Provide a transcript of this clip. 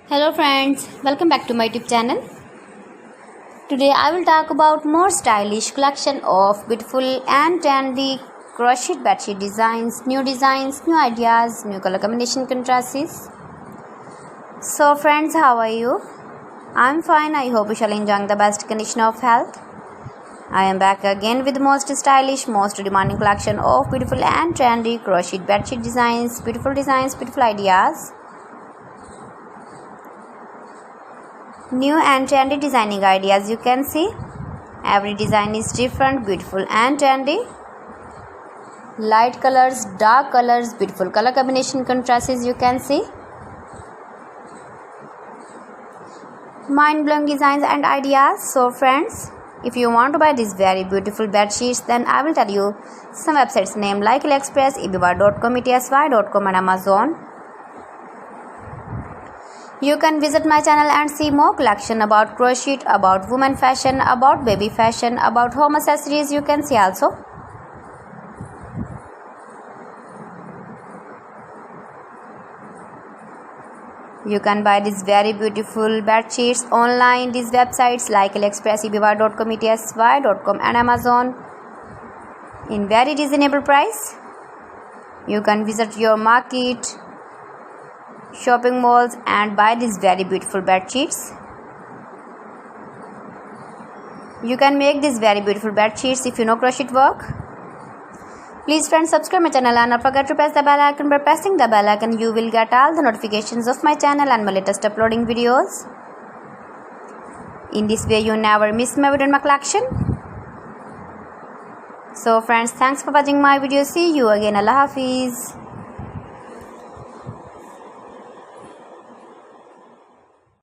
Hello friends, welcome back to my YouTube channel. Today I will talk about more stylish collection of beautiful and trendy crochet bedsheet designs, new ideas, new color combination contrasts. So friends, how are you? I'm fine. I hope you shall enjoy the best condition of health. I am back again with the most stylish, most demanding collection of beautiful and trendy crochet bedsheet designs, beautiful ideas. New and trendy designing ideas, you can see. Every design is different, beautiful and trendy. Light colors, dark colors, beautiful color combination contrasts, you can see. Mind-blowing designs and ideas. So friends, if you want to buy these very beautiful bed sheets, then I will tell you some websites named like AliExpress, eBay.com, etsy.com and Amazon. You can visit my channel and see more collection about crochet, about women fashion, about baby fashion, about home accessories, you can see also. You can buy these very beautiful bed sheets online, these websites like AliExpress, eBay.com, etsy.com and Amazon in very reasonable price. You can visit your market, shopping malls and buy these very beautiful bed sheets. You can make these very beautiful bed sheets if you know crochet work. Please friends, subscribe my channel and don't forget to press the bell icon. By pressing the bell icon, you will get all the notifications of my channel and my latest uploading videos. In this way, you never miss my video in my collection. So friends, thanks for watching my video. See you again. Allah Hafiz.